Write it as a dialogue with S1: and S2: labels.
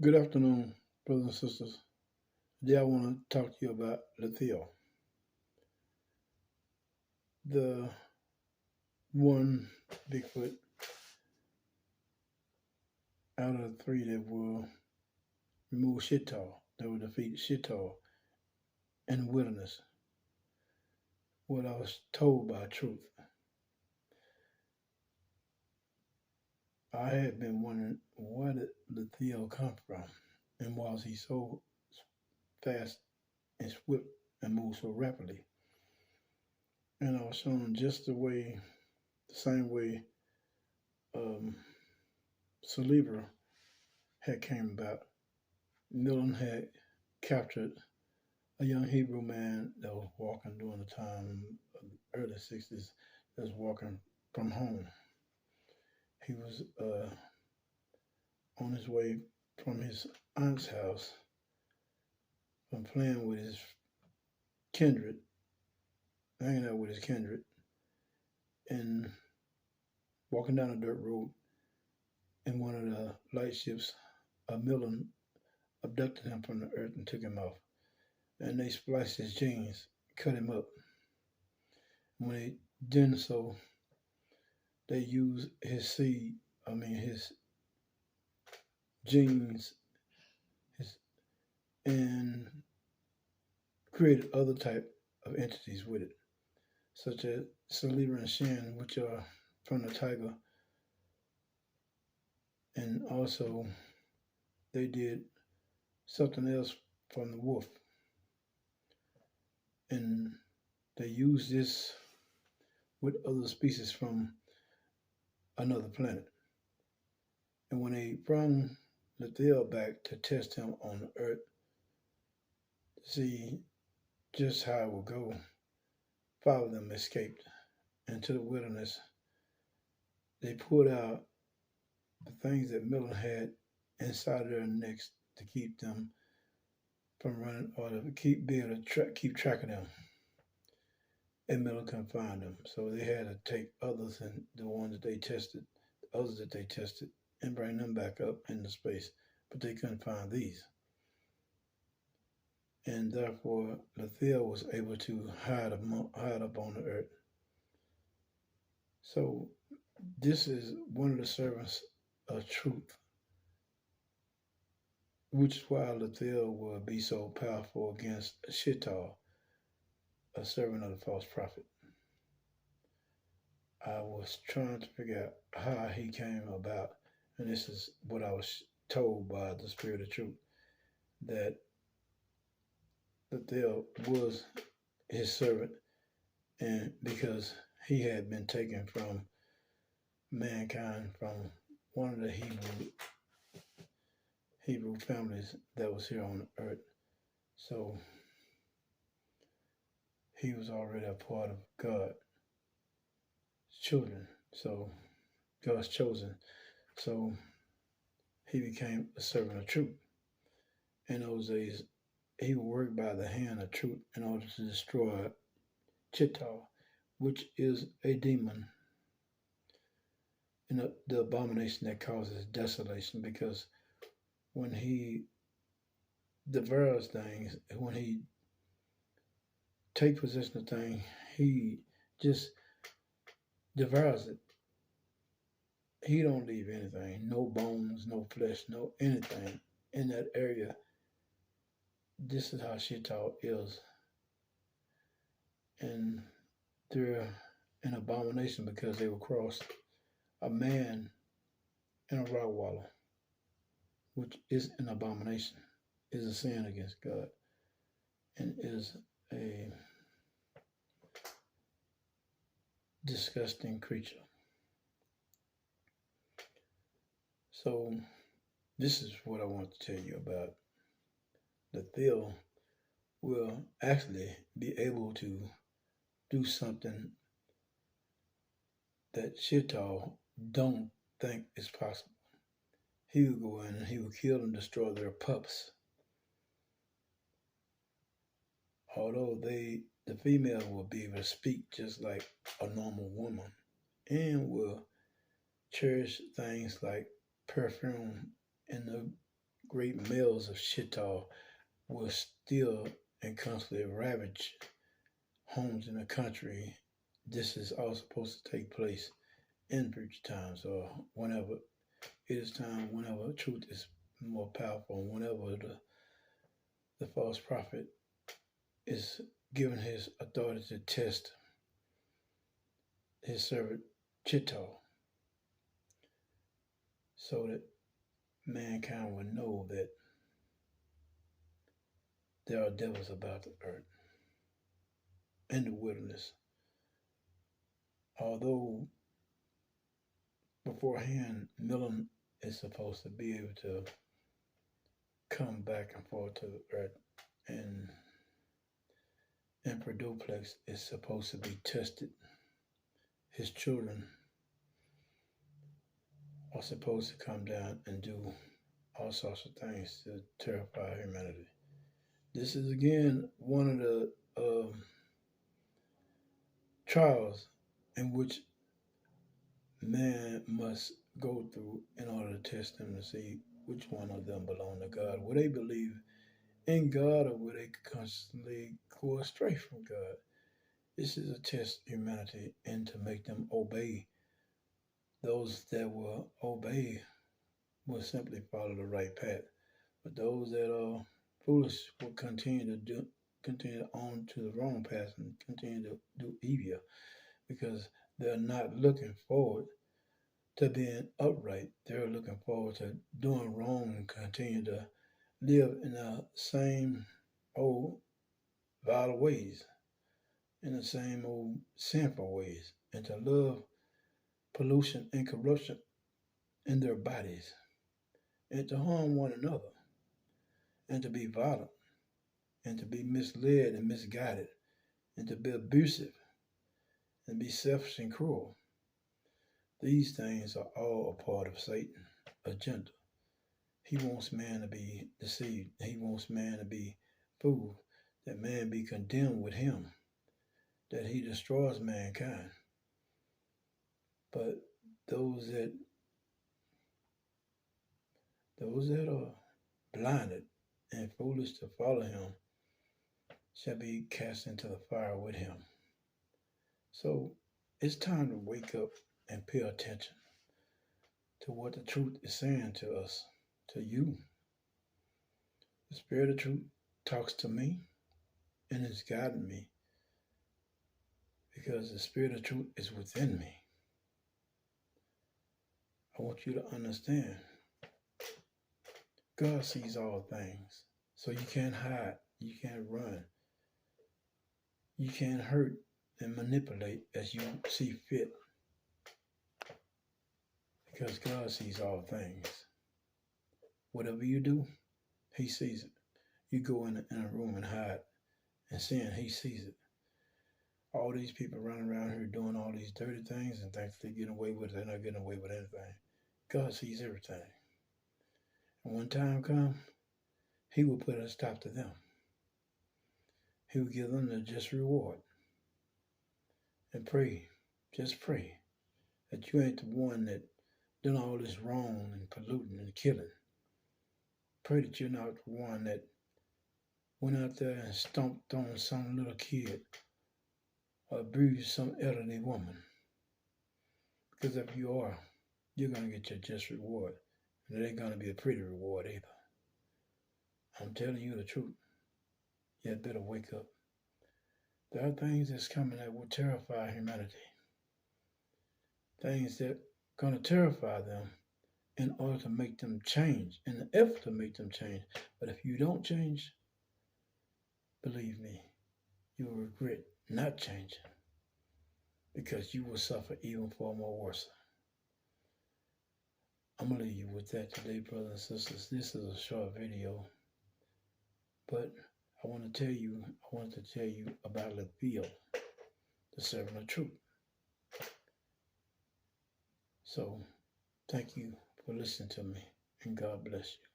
S1: Good afternoon, brothers and sisters. Today I want to talk to you about Lithiel, the one Bigfoot out of the three that will remove Shittal, that will defeat Shittal in the wilderness. What I was told by truth. I had been wondering where did Lithiel come from, and why is he so fast and swift and moves so rapidly? And I was shown just the same way um, Saliver had came about. Milton had captured a young Hebrew man that was walking during the time of the early 60s that was walking from home. He was on his way from his aunt's house from playing with his kindred, hanging out with his kindred, and walking down a dirt road. And one of the lightships of Milton abducted him from the earth and took him off. And they spliced his jeans, cut him up. When they did so, they used his genes, his, and created other type of entities with it, such as Saliver and Shin, which are from the tiger, and also they did something else from the wolf, and they used this with other species from another planet. And when they brought Lithiel back to test him on the Earth to see just how it would go, five of them escaped into the wilderness. They pulled out the things that Milton had inside of their necks to keep them from running or to be able to keep track of them. And Milton couldn't find them. So they had to take others and the ones that they tested, the others that they tested, and bring them back up into space. But they couldn't find these. And therefore, Lithiel was able to hide up on the earth. So this is one of the servants of truth, which is why Lithiel will be so powerful against Shittal, a servant of the false prophet. I was trying to figure out how he came about, and this is what I was told by the Spirit of Truth, that Lithiel was his servant, and because he had been taken from mankind from one of the Hebrew families that was here on earth. So he was already a part of God's children. So God's chosen. So he became a servant of truth. In those days, he would work by the hand of truth in order to destroy Chittal, which is a demon, and the abomination that causes desolation. Because when he devours things, when he takes possession of things, he just devours it. He don't leave anything, no bones, no flesh, no anything in that area. This is how Shittal is. And they're an abomination because they will cross a man in a rock wall, which is an abomination, is a sin against God, and is a disgusting creature. So this is what I want to tell you about. The Thiel will actually be able to do something that Shittal don't think is possible. He will go in and he will kill and destroy their pups. Although the female will be able to speak just like a normal woman and will cherish things like perfume and the great males of Shittal will still and constantly ravage homes in the country. This is all supposed to take place in future times, or whenever it is time, whenever truth is more powerful, and whenever the false prophet is given his authority to test his servant Chitto, so that mankind will know that there are devils about the earth in the wilderness. Although beforehand, Millen is supposed to be able to come back and forth to the earth, and Emperor Duplex is supposed to be tested. His children are supposed to come down and do all sorts of things to terrify humanity. This is again one of the trials in which man must go through in order to test them to see which one of them belong to God. Will they believe in God, or will they constantly go astray from God? This is a test of humanity, and to make them obey. Those that will obey will simply follow the right path. But those that are foolish will continue on to the wrong path and continue to do evil, because they're not looking forward to being upright. They're looking forward to doing wrong and continue to live in the same old vile ways, in the same old sinful ways, and to love pollution and corruption in their bodies, and to harm one another, and to be violent, and to be misled and misguided, and to be abusive, and be selfish and cruel. These things are all a part of Satan's agenda. He wants man to be deceived. He wants man to be fooled, that man be condemned with him, that he destroys mankind. But those that are blinded and foolish to follow him shall be cast into the fire with him. So it's time to wake up and pay attention to what the truth is saying to us, to you. The Spirit of truth talks to me and is guiding me, because the Spirit of truth is within me. I want you to understand, God sees all things. So you can't hide, you can't run, you can't hurt and manipulate as you see fit, because God sees all things. Whatever you do, He sees it. You go in a room and hide and sin, He sees it. All these people running around here doing all these dirty things and think they're getting away with it, they're not getting away with anything. God sees everything. And when time comes, He will put a stop to them. He will give them the just reward. And pray, just pray, that you ain't the one that done all this wrong and polluting and killing. Pray that you're not the one that went out there and stomped on some little kid or abused some elderly woman. Because if you are, you're going to get your just reward. And it ain't going to be a pretty reward either. I'm telling you the truth. You had better wake up. There are things that's coming that will terrify humanity. Things that are going to terrify them in order to make them change, in the effort to make them change. But if you don't change, believe me, you will regret not changing, because you will suffer even far more worse. I'm going to leave you with that today, brothers and sisters. This is a short video, but I wanted to tell you about Lithiel, the servant of truth. So, thank you for listening to me, and God bless you.